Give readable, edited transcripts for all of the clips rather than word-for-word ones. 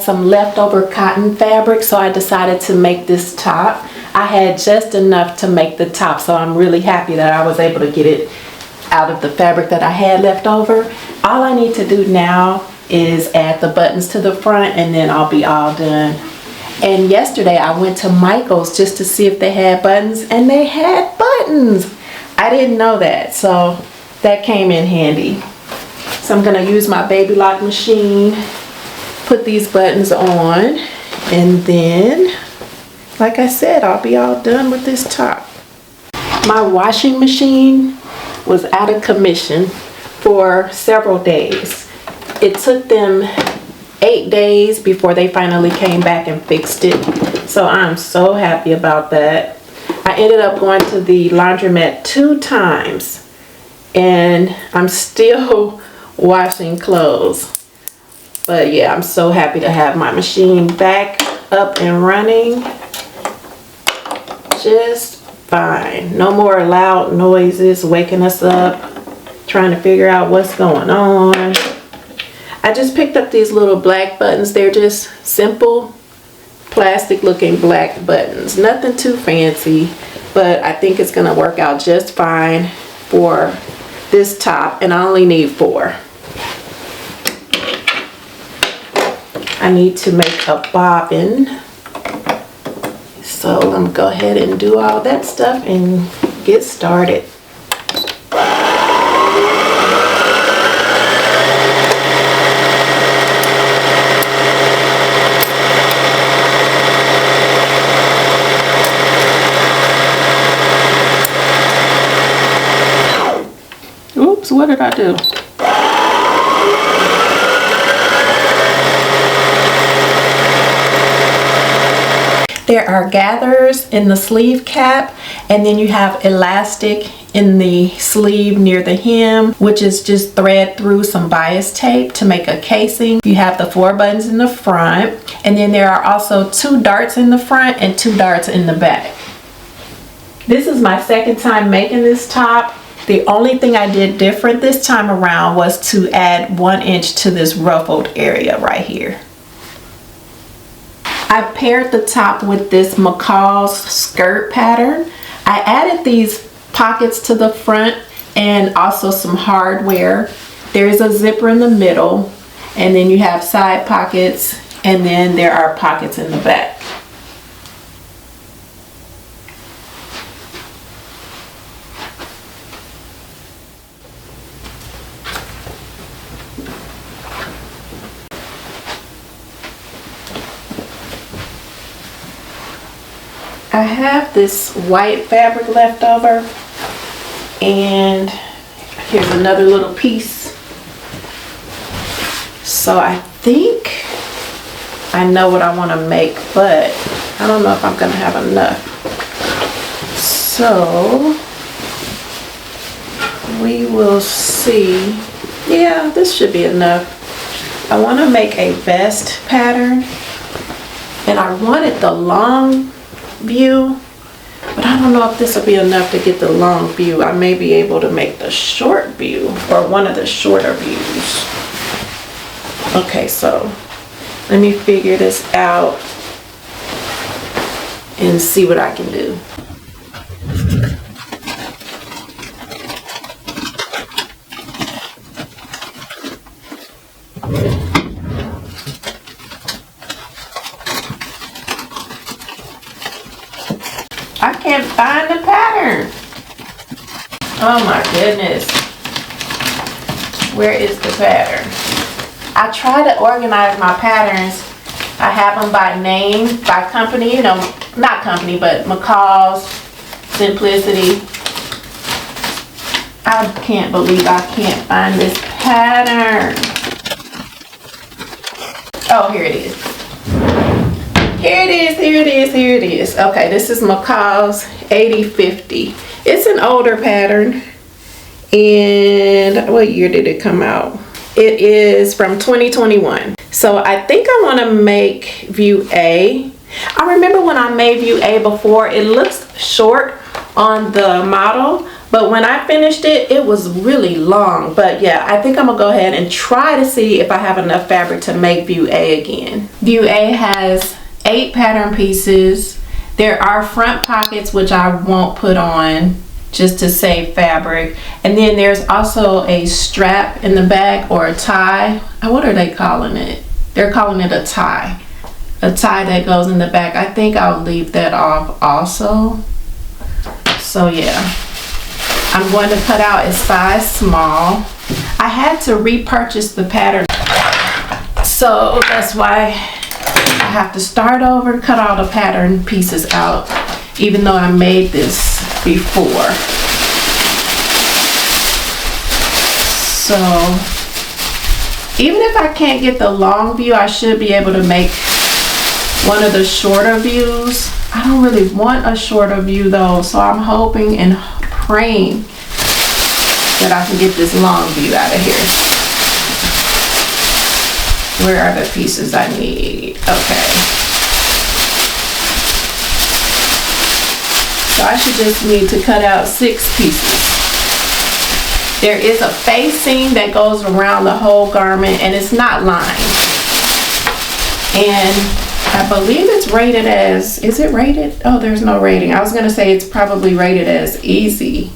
some leftover cotton fabric, so I decided to make this top. I had just enough to make the top, so I'm really happy that I was able to get it out of the fabric that I had left over. All I need to do now is add the buttons to the front, and then I'll be all done. And yesterday I went to Michael's just to see if they had buttons, and they had buttons. I didn't know that, so that came in handy. So I'm gonna use my baby lock machine, put these buttons on, and then, like I said, I'll be all done with this top. My washing machine was out of commission for several days. It took them 8 days before they finally came back and fixed it. So I'm so happy about that. I ended up going to the laundromat 2 times, and I'm still washing clothes. But yeah, I'm so happy to have my machine back up and running just fine. No more loud noises waking us up, trying to figure out what's going on. I just picked up these little black buttons. They're just simple plastic looking black buttons. Nothing too fancy, but I think it's gonna work out just fine for this top, and I only need 4. I need to make a bobbin. So I'm gonna go ahead and do all that stuff and get started. Oops, what did I do? There are gathers in the sleeve cap, and then you have elastic in the sleeve near the hem, which is just thread through some bias tape to make a casing. You have the 4 buttons in the front, and then there are also 2 darts in the front and 2 darts in the back. This is my second time making this top. The only thing I did different this time around was to add 1 inch to this ruffled area right here. I paired the top with this McCall's skirt pattern. I added these pockets to the front and also some hardware. There's a zipper in the middle, and then you have side pockets, and then there are pockets in the back. I have this white fabric left over, and here's another little piece. So I think I know what I want to make, but I don't know if I'm going to have enough. So we will see. Yeah, this should be enough. I want to make a vest pattern, and I wanted the long view, but I don't know if this will be enough to get the long view. I may be able to make the short view, or one of the shorter views. Okay, so let me figure this out and see what I can do. I can't find the pattern. Oh my goodness. Where is the pattern? I try to organize my patterns. I have them by name, by company, you know, not company, but McCall's, Simplicity. I can't believe I can't find this pattern. Oh, here it is. Here it is, here it is, here it is. Okay, this is McCall's 8050. It's an older pattern. And what year did it come out? It is from 2021. So I think I want to make view A. I remember when I made view A before, it looks short on the model, But when I finished it, it was really long. But yeah, I think I'm gonna go ahead and try to see if I have enough fabric to make view A again. View A has 8 pattern pieces. There are front pockets, which I won't put on just to save fabric. And then there's also a strap in the back, or a tie. What are they calling it? They're calling it a tie. A tie that goes in the back. I think I'll leave that off also. So yeah. I'm going to cut out a size small. I had to repurchase the pattern, so that's why I have to start over and cut all the pattern pieces out, even though I made this before. So even if I can't get the long view, I should be able to make one of the shorter views. I don't really want a shorter view though, so I'm hoping and praying that I can get this long view out of here. Where are the pieces I need? Okay. So I should just need to cut out 6 pieces. There is a facing that goes around the whole garment, and it's not lined. And I believe it's rated as, is it rated? Oh, there's no rating. I was gonna say it's probably rated as easy,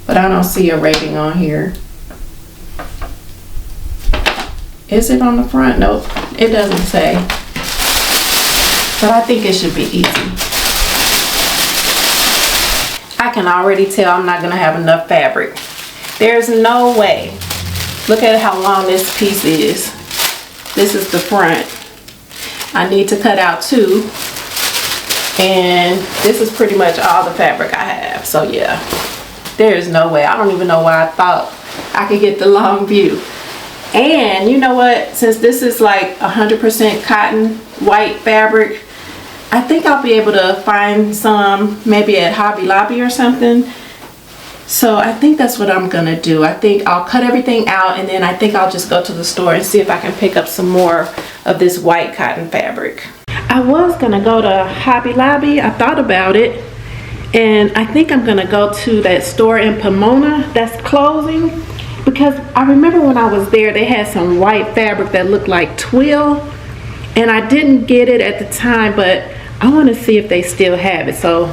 but I don't see a rating on here. Is it on the front? Nope, it doesn't say. But I think it should be easy. I can already tell I'm not gonna have enough fabric. There's no way. Look at how long this piece is. This is the front. I need to cut out 2, and this is pretty much all the fabric I have. So yeah, there's no way. I don't even know why I thought I could get the long view. And you know what, since this is like 100% cotton white fabric, I think I'll be able to find some maybe at Hobby Lobby or something. So I think that's what I'm gonna do. I think I'll cut everything out, and then I think I'll just go to the store and see if I can pick up some more of this white cotton fabric. I was gonna go to Hobby Lobby. I thought about it, and I think I'm gonna go to that store in Pomona that's closing, because I remember when I was there, they had some white fabric that looked like twill, and I didn't get it at the time, but I want to see if they still have it. So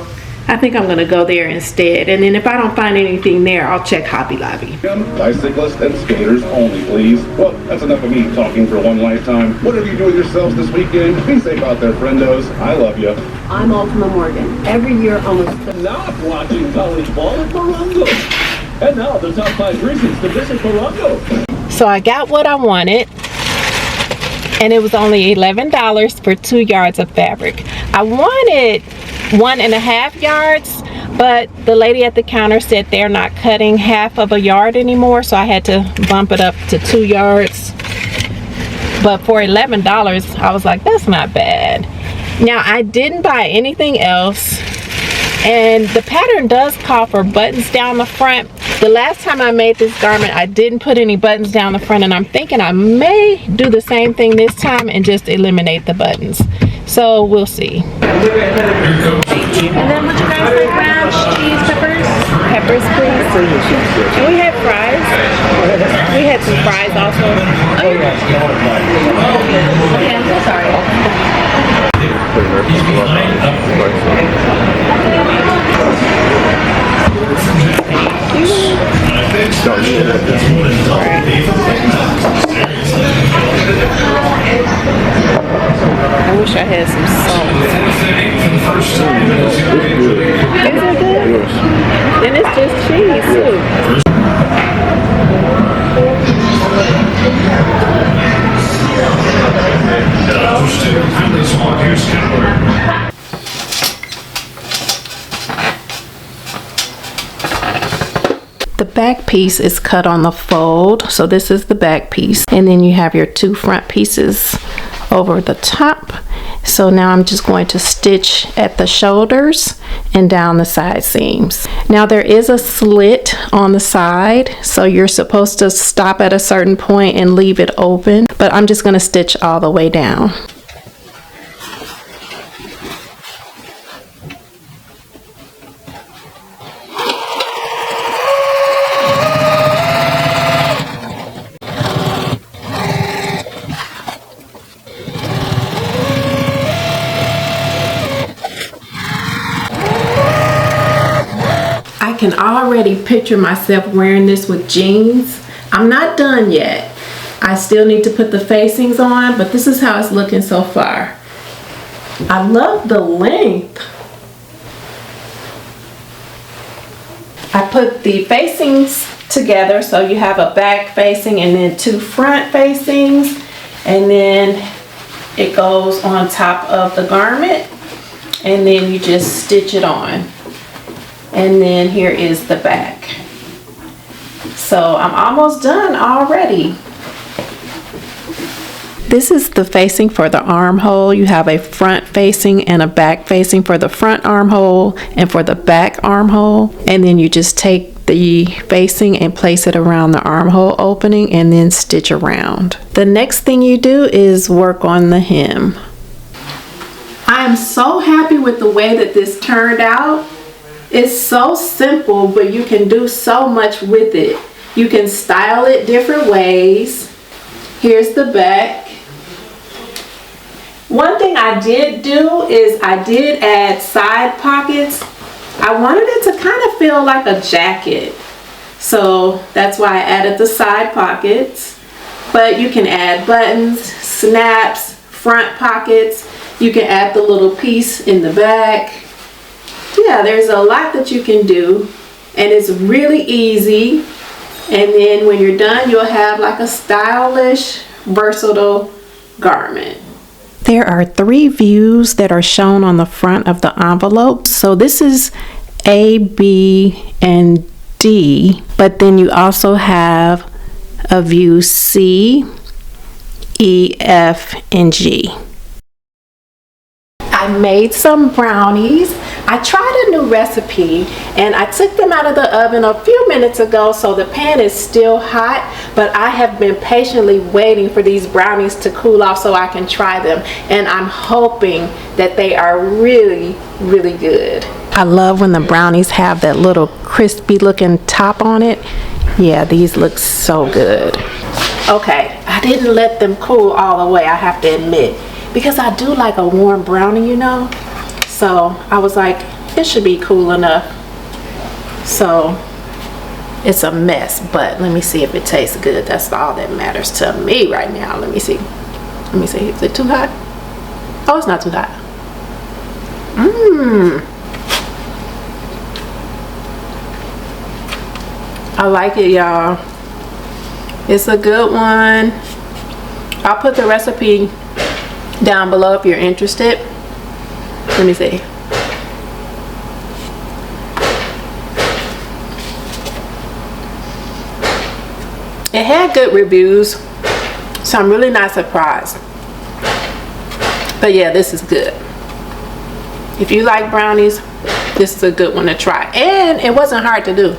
I think I'm going to go there instead, and then if I don't find anything there, I'll check Hobby Lobby. Bicyclists and skaters only, please. Well, that's enough of me talking for one lifetime. Whatever you do with yourselves this weekend, be safe out there, friendos. I love you. I'm Ultima Morgan. Every year, almost. Not watching college ball in Morongo. And now the top 5 reasons to visit Morongo. So I got what I wanted, and it was only $11 for 2 yards of fabric. I wanted 1.5 yards, but the lady at the counter said they're not cutting half of a yard anymore, so I had to bump it up to 2 yards. But for $11, I was like, that's not bad. Now, I didn't buy anything else, and the pattern does call for buttons down the front. The last time I made this garment, I didn't put any buttons down the front, and I'm thinking I may do the same thing this time and just eliminate the buttons. So we'll see. And then would you guys like ranch, cheese, peppers? Peppers, please. And we had fries. We had some fries also. Oh, yeah, I'm so sorry. I wish I had some salt. Is it good? Then it's just cheese too. The back piece is cut on the fold, so this is the back piece, and then you have your 2 front pieces over the top. So now I'm just going to stitch at the shoulders and down the side seams. Now there is a slit on the side, so you're supposed to stop at a certain point and leave it open, but I'm just going to stitch all the way down. can already picture myself wearing this with jeans. I'm not done yet. I still need to put the facings on, but this is how it's looking so far. I love the length. I put the facings together, so you have a back facing and then 2 front facings, and then it goes on top of the garment, and then you just stitch it on. And then here is the back. So I'm almost done already. This is the facing for the armhole. You have a front facing and a back facing for the front armhole and for the back armhole. And then you just take the facing and place it around the armhole opening and then stitch around. The next thing you do is work on the hem. I am so happy with the way that this turned out. It's so simple, but you can do so much with it. You can style it different ways. Here's the back. One thing I did do is I did add side pockets. I wanted it to kind of feel like a jacket. So that's why I added the side pockets. But you can add buttons, snaps, front pockets. You can add the little piece in the back. Yeah, there's a lot that you can do, and it's really easy. And then when you're done, you'll have like a stylish, versatile garment. There are 3 views that are shown on the front of the envelope. So this is A, B, and D, but then you also have a view C, E, F, and G. I made some brownies. I tried a new recipe and I took them out of the oven a few minutes ago, so the pan is still hot, but I have been patiently waiting for these brownies to cool off so I can try them, and I'm hoping that they are really, really good. I love when the brownies have that little crispy looking top on it. Yeah, these look so good. Okay, I didn't let them cool all the way, I have to admit, because I do like a warm brownie, you know. So I was like, it should be cool enough. So it's a mess, but let me see if it tastes good. That's all that matters to me right now. Let me see. Is it too hot? Oh, it's not too hot. I like it, y'all. It's a good one. I'll put the recipe down below if you're interested. Let me see. It had good reviews, so I'm really not surprised. But yeah, this is good. If you like brownies, this is a good one to try. And it wasn't hard to do.